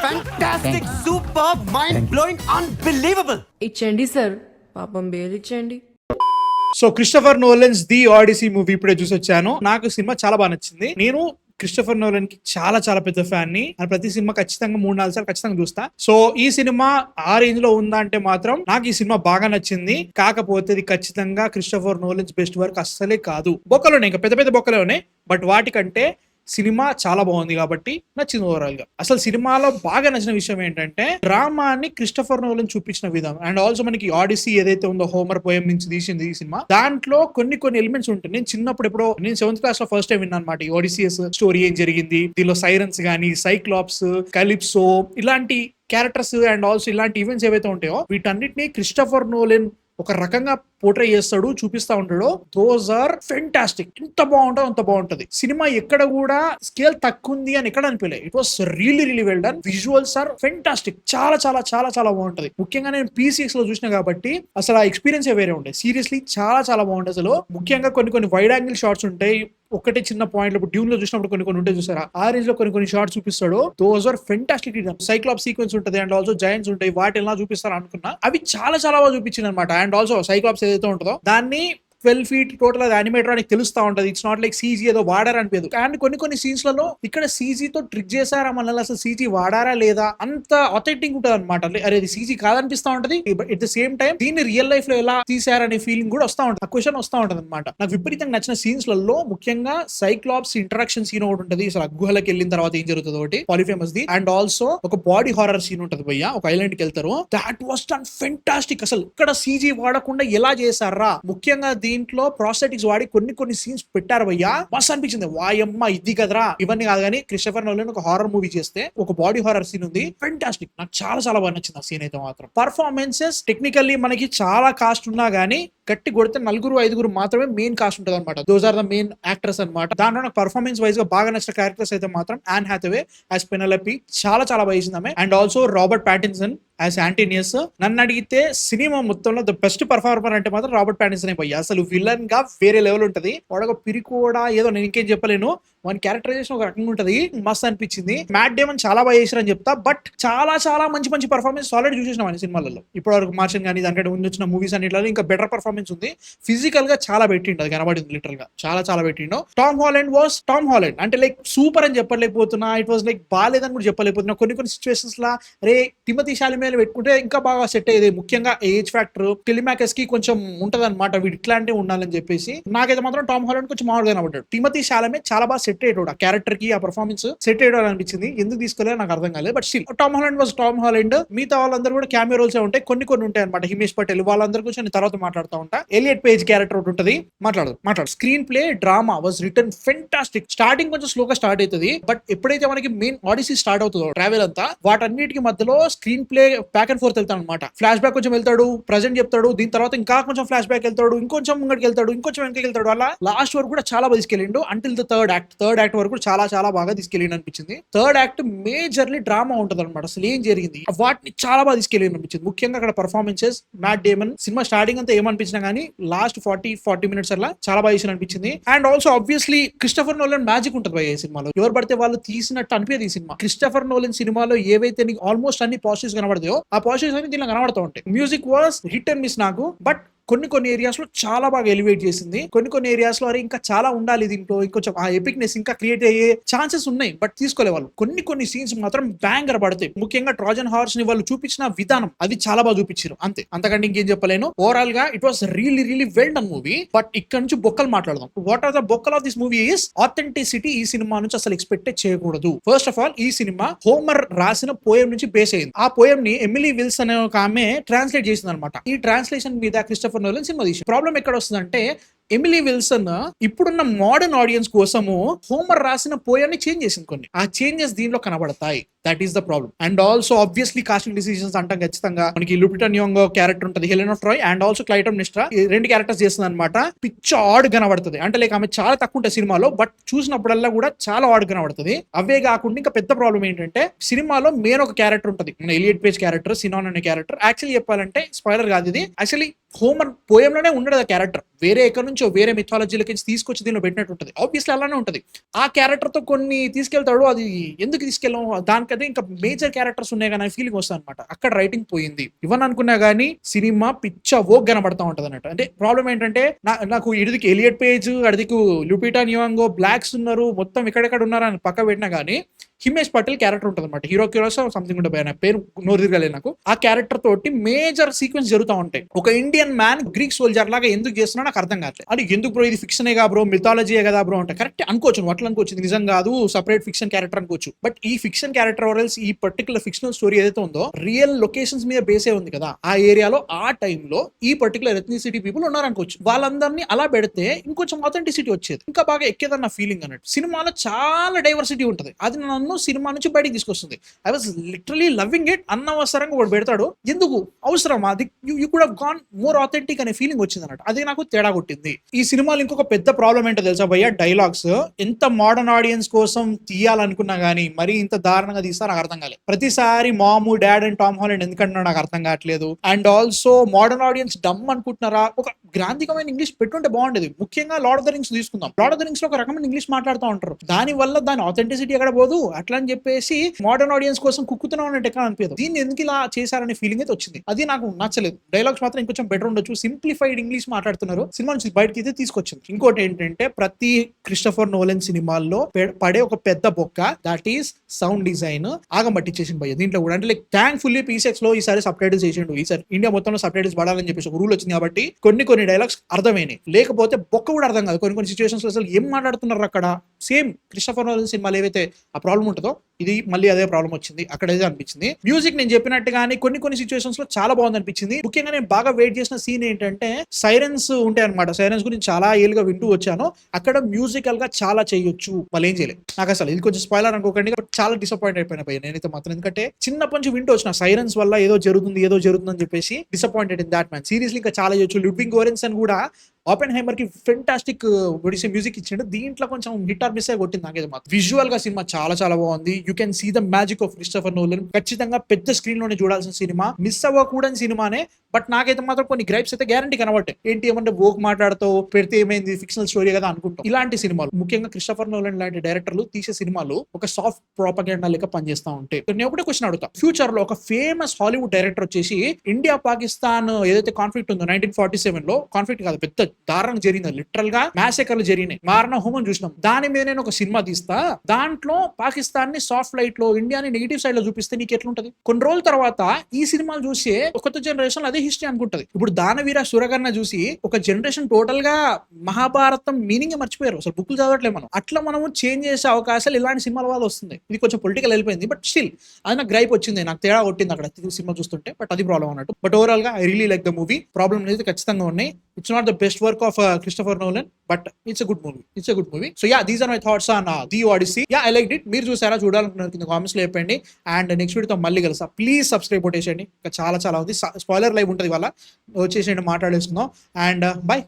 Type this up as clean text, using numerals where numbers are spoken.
Fantastic, superb, mind-blowing, unbelievable. ఇచ్చండి sir, పాపం bail ఇచ్చండి. So Christopher Nolan's the Odyssey movie ఇప్పుడే చూసి వచ్చాను. నాకు సినిమా చాలా బాగా నచ్చింది. నేను క్రిస్టోఫర్ నోలన్ కి చాలా చాలా పెద్ద ఫ్యాన్ ని. ప్రతి సినిమా ఖచ్చితంగా 3-4 సార్లు ఖచ్చితంగా చూస్తా. సో ఈ సినిమా ఆ రేంజ్ లో ఉందా అంటే మాత్రం నాకు ఈ సినిమా బాగా నచ్చింది. కాకపోతే ఇది ఖచ్చితంగా క్రిస్టోఫర్ నోలన్స్ బెస్ట్ వర్క్ అస్సలే కాదు. బొక్కలోనే ఇంకా పెద్ద పెద్ద బొక్కలే ఉన్నాయి, బట్ వాటికంటే సినిమా చాలా బాగుంది కాబట్టి నచ్చింది ఓవరాల్ గా. అసలు సినిమాలో బాగా నచ్చిన విషయం ఏంటంటే డ్రామాని క్రిస్టోఫర్ నోలన్ చూపించిన విధానం. అండ్ ఆల్సో మనకి ఆడిసీ ఏదైతే ఉందో హోమర్ పోయం నుంచి తీసింది ఈ సినిమా, దాంట్లో కొన్ని ఎలిమెంట్స్ ఉంటాయి. నేను చిన్నప్పుడు ఎప్పుడో నేను 7th క్లాస్ లో ఫస్ట్ టైం విన్నాను అనమాట ఈ ఆడిసియస్ స్టోరీ ఏం జరిగింది. దీనిలో సైరన్స్ గానీ, సైక్లాప్స్, కలిప్సో ఇలాంటి క్యారెక్టర్స్ అండ్ ఆల్సో ఇలాంటి ఈవెంట్స్ ఏవైతే ఉంటాయో వీటన్నిటిని క్రిస్టోఫర్ నోలన్ ఒక రకంగా పోర్ట్రే చేస్తాడు, చూపిస్తా ఉంటాడు. Those are fantastic. ఎంత బాగుంటుందో అంత బాగుంటది. సినిమా ఎక్కడ కూడా స్కేల్ తక్కువ ఉంది అని ఎక్కడ అనిపించలే. It was really well done. Visuals are fantastic. చాలా చాలా చాలా చాలా బాగుంటది. ముఖ్యంగా నేను P6 లో చూసిన కాబట్టి అసలు ఆ ఎక్స్పీరియన్స్ వేరే ఉంటాయి. సీరియస్లీ చాలా చాలా బాగుంటుంది. అసలు ముఖ్యంగా కొన్ని వైడ్ యాంగిల్ షాట్స్ ఉంటాయి. ఒకటే చిన్న పాయింట్ ఇప్పుడు డ్యూన్ లో చూసినప్పుడు కొన్ని ఉంటాయి చూసారా, ఆ రేంజ్ లో కొన్ని షార్ట్స్ చూపిస్తాడు. Those are fantastic. Cyclop sequence ఉంటుంది అండ్ ఆల్సో జైంట్స్ ఉంటాయి. వాటి ఎలా చూపిస్తారు అనుకున్నా అవి చాలా చాలా బాగా చూపించింది అనమాట. అండ్ ఆల్సో సైక్లాప్స్ ఏదైతే ఉంటుందో దాన్ని 12 feet టోటల్ అది యానిమేటర్ అని తెలుస్తా ఉంటది. ఇట్స్ నాట్ లైక్ సీజీ ఏదో వాడారా అనిపించదు. అండ్ కొన్ని సీన్స్ లలో ఇక్కడ సీజీతో ట్రిక్ చేశారా మనల్ని, అసలు సీజీ వాడారా లేదా అంత అథెంటిక్ ఉంటుంది అనమాట. అరే ఇది సీజీ కాదనిపిస్తా ఉంటది. ఎట్ ద సేమ్ టైం దీన్ని రియల్ లైఫ్ లో ఎలా తీసారనే ఫీలింగ్ కూడా వస్తా ఉంటుంది. ఆ క్వశ్చన్ వస్తా ఉంటది అనమాట. నాకు విపరీతంగా నచ్చిన సీన్స్ లలో ముఖ్యంగా సైక్లాప్స్ ఇంటరాక్షన్ సీన్ ఒకటి ఉంటుంది. అసలు గుహలకు వెళ్ళిన తర్వాత ఏం జరుగుతుంది ఒకటి పాలిఫేమస్ ది. అండ్ ఆల్సో ఒక బాడీ హారర్ సీన్ ఉంటుంది భయ్య, ఒక ఐలాండ్ కి వెళ్తారు. That was done fantastic. అసలు ఇక్కడ సీజీ వాడకుండా ఎలా చేశారా. ముఖ్యంగా దీంట్లో ప్రాసెటిక్స్ వాడి కొన్ని సీన్స్ పెట్టారు భయ్యా, మస్తు అనిపించింది. వాయమ్మ ఇది కదరా. ఇవన్నీ కాదు కానీ క్రిస్టోఫర్ నోలన్ ఒక హారర్ మూవీ చేస్తే ఒక బాడీ హారర్ సీన్ ఉంది, ఫెంటాస్టిక్. నాకు చాలా చాలా బాగా నచ్చింది ఆ సీన్ అయితే మాత్రం. పర్ఫార్మెన్సెస్ టెక్నికల్లీ మనకి చాలా కాస్ట్ ఉన్నా గానీ గట్టి కొడితే 4-5 మాత్రమే మెయిన్ కాస్ట్ ఉంటుంది అనమాట. Those are the main actors అనమాట. దాంట్లో నాకు పర్ఫార్మెన్స్ వైజ్ గా బాగా నచ్చిన క్యారెక్టర్స్ అయితే మాత్రం యాన్ హ్యాథవే యాజ్ పెనెలపీ చాలా చాలా బాగా చేసింది ఆమె. And also Robert Pattinson as Antonius. నన్ను అడిగితే సినిమా మొత్తంలో ద బెస్ట్ పర్ఫార్మర్ అంటే మాత్రం రాబర్ట్ ప్యాటిన్సన్ పోయి. అసలు విలన్ గా వేరే లెవెల్ ఉంటది. వాడొక పిరికోడా ఏదో నేను ఇంకేం చెప్పలేను. వన్ క్యారెక్టరైజేషన్ ఒక రకంగా ఉంటది, మస్త్ అనిపించింది. మ్యాట్ డేమన్ చాలా బాగా చేశారని చెప్తా, బట్ చాలా చాలా మంచి పర్ఫార్మెన్స్ ఆల్రెడీ చూసేసినాం అన్ని సినిమాలలో. ఇప్పుడు వరకు మార్షన్ కానీ దానికంటే ముందు వచ్చిన మూవీస్ అన్నిట్లో ఇంకా బెటర్ పర్ఫార్మెన్స్ ఉంది. ఫిజికల్ గా చాలా పెట్టిండు, అది కనబడింది లిటరల్ గా చాలా పెట్టిండు. Tom Holland was Tom Holland. అంటే లైక్ సూపర్ అని చెప్పలేకపోతున్నా, ఇట్ వాస్ లైక్ బాలేదని కూడా చెప్పలేకపోతున్నా. కొన్ని సిచ్యువేషన్స్ లా రే టిమోథీ షాలమేల్ పెట్టుకుంటే ఇంకా బాగా సెట్ అయ్యేది. ముఖ్యంగా ఏజ్ ఫ్యాక్టర్ టెలిమాకస్ కి కొంచెం ఉంటది అనమాట, వీడు ఇట్లాంటివి ఉండాలని చెప్పేసి. నాకైతే మాత్రం టామ్ హాలండ్ కొంచెం మామూలుగా కనబడ్డాడు. టిమోథీ షాలమే చాలా బాగా సెట్ అయ్యాడు, ఆ క్యారెక్టర్ కి ఆ పర్ఫార్మెన్స్ సెట్ అయ్యాడు అనిపించింది. ఎందుకు తీసుకోలేదు నాకు అర్థం కాలేదు, but still Tom Holland was Tom Holland. మిగతా వాళ్ళందరూ కూడా క్యామియో రోల్స్ ఉంటాయి, కొన్ని ఉంటాయి అనమాట. హిమేష్ పటేల్ వాళ్ళందరూ గురించి నేను తర్వాత మాట్లాడుతూ ఉంటా. ఎలియట్ పేజ్ క్యారెక్టర్ ఒకటి ఉంటది, మాట్లాడు. Screen play drama was return fantastic. Starting కొంచెం స్లోగా స్టార్ట్ అవుతుంది, బట్ ఎప్పుడైతే మనకి మెయిన్ ఆడిసీ స్టార్ట్ అవుతుందో ట్రావెల్ అంతా, వాటన్నిటికి మధ్యలో screen play back and fourth వెళ్తాడు అనమాట. ఫ్లాష్ బ్యాక్ కొంచెం వెళ్తాడు, ప్రజెంట్ చెప్తాడు, దీని తర్వాత ఇంకా కొంచెం ఫ్లాష్ బ్యాక్ వెళ్తాడు, ఇంకొంచెం ముంగడికి వెళ్తాడు, ఇంకొంచెం వెనక్కి వెళ్తాడు. అలా లాస్ట్ వరకు కూడా చాలా బాగా తీసుకెళ్ళిండు. అంటిల్ ద థర్డ్ యాక్ట్ వరకు చాలా బాగా తీసుకెళ్ళిండు అనిపించింది. థర్డ్ యాక్ట్ మేజర్లీ డ్రామా ఉంటది అనమాట. అసలు ఏం జరిగింది వాటిని చాలా బాగా తీసుకెళ్ళి అనిపించింది. ముఖ్యంగా అక్కడ performances, mat Daemon cinema starting అంతా ఏమనిపించినా కానీ లాస్ట్ 40 minutes అలా చాలా బాగా చేసిన అనిపించింది. And also obviously Christopher Nolan magic ఉంటుంది భయ్య ఈ సినిమాలో. ఎవరు పడితే వాళ్ళు తీసినట్టు అనిపించేది ఈ సినిమా. క్రిస్టోఫర్ నోలన్ సినిమాలో ఏవైతే నీకు ఆల్మోస్ట్ అన్ని పాజిటివ్స్ కనబడతాయో ఆ పాజిటివ్స్ అన్ని దీనిలో కనబడుతూ ఉంటాయి. Music was hit and miss నాకు, బట్ కొన్ని ఏరియాస్ లో చాలా బాగా ఎలివేట్ చేసింది. కొన్ని ఏరియాస్ లో అరే ఇంకా చాలా ఉండాలి దీంట్లో, ఇంకొంచెం ఆ ఎపిక్నెస్ ఇంకా క్రియేట్ అయ్యే ఛాన్సెస్ ఉన్నాయి, బట్ తీసుకోలే వాళ్ళు. కొన్ని సీన్స్ మాత్రం బ్యాంగర్ పడతాయి. ముఖ్యంగా ట్రోజన్ హార్స్ ని వాళ్ళు చూపించిన విధానం అది చాలా బాగా చూపించారు, అంతకంటే ఇంకేం చెప్పలేను. ఓవరాల్ గా it was really well done movie. But ఇక్కడ నుంచి బొక్కలు మాట్లాడదాం. వాట్ ఆర్ ద బొక్కల్ of this movie is authenticity. ఈ సినిమా నుంచి అసలు ఎక్స్పెక్ట్ చేయకూడదు. ఫస్ట్ ఆఫ్ ఆల్ ఈ సినిమా హోమర్ రాసిన పోయం నుంచి బేస్ అయింది. ఆ పోయం ని ఎమిలీ విల్స్ అనే ఒక ఆమె ట్రాన్స్లేట్ చేసింది అనమాట. ఈ ట్రాన్స్లేషన్ మీద క్రిస్టోఫర్ నోలన్ సినిమా తీసి ప్రాబ్లం ఎక్కడ వస్తుందంటే, ఎమిలీ విల్సన్ ఇప్పుడున్న మోడర్న్ ఆడియన్స్ కోసము హోమర్ రాసిన పోయాన్ని చేంజ్ చేసింది. ఆ చేంజెస్ దీనిలో కనబడతాయి. That is the problem. And also obviously casting decisions అంటాం ఖచ్చితంగా. మనకి లూపిటా న్యోంగో క్యారెక్టర్ ఉంటుంది, Helen of Troy, and also Clytemnestra, ఈ 2 క్యారెక్టర్స్ చేస్తుంది అనమాట. పిచ్చ ఆడ్ కనబడుతుంది. అంటే లైక్ ఆమె చాలా తక్కువ ఉంటుంది సినిమాలో, బట్ చూసినప్పుడల్లా కూడా చాలా ఆడ్ కనబడుతుంది. అవే కాకుండా ఇంకా పెద్ద ప్రాబ్లం ఏంటంటే, సినిమాలో మెయిన్ ఒక క్యారెక్టర్ ఉంటుంది, మన ఎలియట్ పేజ్ క్యారెక్టర్, సినాన్ అనే క్యారెక్టర్. యాక్చువల్లీ చెప్పాలంటే స్పాయిలర్ కాదు ఇది, యాక్చువల్లీ హోమర్ పోయంలోనే ఉండదు ఆ క్యారెక్టర్, వేరే ఎక్కడి నుంచో వేరే మిథాలజీలకి తీసుకొచ్చి దీనిలో పెట్టినట్టు ఉంటుంది. ఆబ్వియస్లీ అలానే ఉంటుంది. ఆ క్యారెక్టర్ తో కొన్ని తీసుకెళ్తాడు, అది ఎందుకు తీసుకెళ్ళాం దానికైతే ఇంకా మేజర్ క్యారెక్టర్స్ ఉన్నాయి కానీ ఫీలింగ్ వస్తుంది అనమాట. అక్కడ రైటింగ్ పోయింది. ఇవన్నీ అనుకున్నా కానీ సినిమా పిచ్చ ఓక్ కనబడతా ఉంటది అన్నట్టు. అంటే ప్రాబ్లం ఏంటంటే నాకు ఇడికి ఎలియట్ పేజ్, అడిదికు లుపిటా న్యూయాంగో, బ్లాక్స్ ఉన్నారు, మొత్తం ఎక్కడెక్కడ ఉన్నారు అని పక్క పెట్టినా కానీ హిమేష్ పటేల్ క్యారెక్టర్ ఉంటుంది అనమాట. హీరో కిరోసా సంథింగ్ ఉంటుంది, ఆయన పేరు నోరు తిరగలేదు నాకు. ఆ క్యారెక్టర్ తోటి మేజర్ సీక్వెన్స్ జరుగుతూ ఉంటాయి. ఒక ఇండియన్ మ్యాన్ గ్రీక్ సోల్జర్ లాగా ఎందుకు చేస్తున్నా నాకు అర్థం కావట్లేదు. అది ఎందుకు బ్రో, ఇది ఫిక్షనే గా బ్రో, మిథాలజీ కదా బ్రో అంటే కరెక్ట్ అనుకోవచ్చు, అట్లా అనుకోవచ్చు, నిజం కాదు సపరేట్ ఫిక్షన్ క్యారెక్టర్ అనుకోవచ్చు. బట్ ఈ ఫిక్షన్ క్యారెక్టర్ ఆర్ఎల్స్ ఈ పర్టికులర్ ఫిక్షనల్ స్టోరీ ఏదైతే ఉందో రియల్ లొకేషన్స్ మీద బేసే ఉంది కదా. ఆ ఏరియాలో ఆ టైంలో ఈ పర్టికులర్ ఎథ్నిసిటీ పీపుల్ ఉన్నారనుకోవచ్చు. వాళ్ళందరినీ అలా పెడితే ఇంకొంచెం ఆథెంటిసిటీ వచ్చేది, ఇంకా బాగా ఎక్కేదన్న ఫీలింగ్ అన్నట్టు. సినిమాలో చాలా డైవర్సిటీ ఉంటుంది, అది నన్ను సినిమా నుంచి బయటికి తీసుకొస్తుంది. I was literally loving it. అనవసరంగా ఒకటి పెడతాడు, ఎందుకు అవసరం, అది you could have gone more authentic అనే ఫీలింగ్ వచ్చింది అన్నట్టు. అది నాకు తేడా కొట్టింది. ఈ సినిమాలో ఇంకొక పెద్ద ప్రాబ్లం ఏంటో తెలుసా భయ్య, డైలాగ్స్. ఎంత మోడర్న్ ఆడియన్స్ కోసం తీయాలనుకున్నా గానీ మరీ ఇంత దారుణంగా తీస్తా నాకు అర్థం కాలేదు. ప్రతిసారి మాము డాడ్ అండ్ టామ్ హాలండ్ ఎందుకంటున్నా నాకు అర్థం కావట్లేదు. అండ్ ఆల్సో మోడర్న్ ఆడియన్స్ డమ్ అనుకుంటున్నారా, ఒక గ్రాంధికమైన ఇంగ్లీష్ పెట్టుంటే బాగుండేది. ముఖ్యంగా లార్డ్ ఆఫ్ ద రింగ్స్ తీసుకుందాం. లార్డ్ ఆఫ్ ద రింగ్స్ లో ఒక రకమైన ఇంగ్లీష్ మాట్లాడుతూ ఉంటారు, దాని వల్ల దాని ఆథెంటిసిటీ ఎక్కడ పోదు. అట్లా అని చెప్పేసి మోడర్న్ ఆడియన్స్ కోసం కుక్కుతున్నాం అన్నట్టు ఎక్కడ అనిపించదు. దీన్ని ఎందుకు ఇలా చేశారనే ఫీలింగ్ అయితే వచ్చింది, అది నాకు నచ్చలేదు. డైలాగ్స్ మాత్రం ఇంకొంచెం బెటర్ ఉండొచ్చు, సింప్లిఫైడ్ ఇంగ్లీష్ మాట్లాడుతున్నారు, సినిమా నుంచి బయటకి అయితే తీసుకొచ్చింది. ఇంకోటి ఏంటంటే ప్రతి క్రిస్టోఫర్ నోలన్ సినిమాల్లో పడే ఒక పెద్ద బొక్క, దట్ ఈస్ సౌండ్ డిజైన్. ఆగమట్టించేసింది భయ్య దీంట్లో కూడా. అంటే లైక్ థ్యాంక్ఫుల్లీ పీసెక్స్ లో ఈసారి సబ్ టైటిల్స్ చేసిండు, ఈసారి ఇండియా మొత్తంలో సబ్ టైటిల్స్ పడాలని చెప్పేసి ఒక రూల్ వచ్చింది కాబట్టి కొన్ని డైలాగ్స్ అర్థమైనాయి. లేకపోతే బొక్క కూడా అర్థం కాదు కొన్ని సిచ్యువేషన్స్ లో. అసలు ఏం మాట్లాడుతున్నారు అక్కడ. సేమ్ క్రిస్టోఫర్ నోలన్ సినిమాలు ఏవైతే ఆ ప్రాబ్లం ఉంటుందో ఇది మళ్ళీ అదే ప్రాబ్లం వచ్చింది, అక్కడైతే అనిపించింది. మ్యూజిక్ నేను చెప్పినట్టుగానే కొన్ని సిచ్యువేషన్స్ లో చాలా బాగుంది అనిపించింది. ముఖ్యంగా నేను బాగా వెయిట్ చేసిన సీన్ ఏంటంటే సైరన్స్ ఉంటాయి అనమాట. సైరన్స్ గురించి చాలా ఏళ్ళుగా వింటూ వచ్చాను. అక్కడ మ్యూజికల్ గా చాలా చేయొచ్చు, వాళ్ళు ఏం చేయలేదు. నాకు అసలు ఇది కొంచెం స్పాయిలర్ అనుకోకండి, చాలా డిసప్పాయింట్ అయిపోయినా పోయి నేనైతే మాత్రం. ఎందుకంటే చిన్నప్పటి నుంచి వింటూ వచ్చిన సైరన్స్ వల్ల ఏదో జరుగుతుంది అని చెప్పేసి disappointed in that man. Seriously ఇంకా చాలా చేయొచ్చు. లుడ్విగ్ గోరెన్సన్ కూడా ఆపెన్హైమర్ కి ఫెంటాస్టిక్ మ్యూజిక్ ఇచ్చిండు, దీంట్లో కొంచెం హిట్ ఆర్ మిస్ అయి కొట్టింది నాకైతే మాత్రం. విజువల్ గా సినిమా చాలా బాగుంది. You can see the magic of Christopher Nolan. ఖచ్చితంగా పెద్ద స్క్రీన్ లోనే చూడాల్సిన సినిమా, మిస్ అవ్వకూడని సినిమానే. బట్ నాకైతే మాత్రం కొన్ని గ్రైప్స్ అయితే గ్యారంటీ కనబట్టాయి. ఏంటి ఏమంటే వోక్ మాట్లాడుతావు, పెడితే ఏమైంది, ఫిక్షనల్ స్టోరీ కదా అనుకుంటాం. ఇలాంటి సినిమాలు ముఖ్యంగా క్రిస్టోఫర్ నోలన్ లాంటి డైరెక్టర్లు తీసే సినిమాలు ఒక సాఫ్ట్ ప్రాపగెండా లెక్క పనిచేస్తా ఉంటాయి. నేను ఒకటే క్వశ్చన్ అడుగుతా, ఫ్యూచర్ లో ఒక ఫేమస్ హాలీవుడ్ డైరెక్టర్ వచ్చేసి ఇండియా పాకిస్తాన్ ఏదైతే కాన్ఫ్లిక్ట్ ఉందో 1947 లో, కాన్ఫ్లిక్ట్ కాదు పెద్ద దారుణంగా జరిగింది, లిటరల్ గా మ్యాసెకర్లు జరిగినాయి, మారణ హోమం చూసినాం, దాని మీద నేను ఒక సినిమా తీస్తా, దాంట్లో పాకిస్తాన్ ని సాఫ్ట్ లైట్ లో ఇండియాని నెగిటివ్ సైడ్ లో చూపిస్తే నీకు ఎట్లుంటది. కొన్ని రోజుల తర్వాత ఈ సినిమాలు చూసి కొత్త జనరేషన్ అదే హిస్టరీ అనుకుంటది. ఇప్పుడు దానవీర సురకర్ణ చూసి ఒక జనరేషన్ టోటల్ గా మహాభారతం మీనింగ్ మర్చిపోయారు, అసలు బుక్లు చదవట్లేదు మనం. అట్లా మనము చేంజ్ చేసే అవకాశాలు ఇలాంటి సినిమాల వల్ల వస్తుంది. ఇది కొంచెం పొలిటికల్ వెళ్ళిపోయింది, బట్ స్టిల్ అది నాకు గ్రైప్ వచ్చింది, నాకు తేడా కొట్టింది అక్కడ సినిమా చూస్తుంటే. బట్ అది ప్రాబ్లం అన్నట్టు. బట్ ఓవరాల్ గా I really like the movie. Problem అయితే ఖచ్చితంగా ఉన్నాయి. It's not the best work of Christopher Nolan, but it's a good movie. So yeah, these are my thoughts on The Odyssey. Yeah, I liked it. మీరు చూసారా, చూడాలనుకున్నారు కింద comments లో చెప్పండి. And next వీడియోతో మళ్ళీ కలుస్తా. ప్లీజ్ సబ్స్క్రైబ్ కొట్టేసేయండి, ఇంకా చాలా ఉంది. స్పాయిలర్ లైవ్ ఉంటుంది, వాళ్ళ వచ్చేసేయండి, మాట్లాడేసుకుందాం. And by.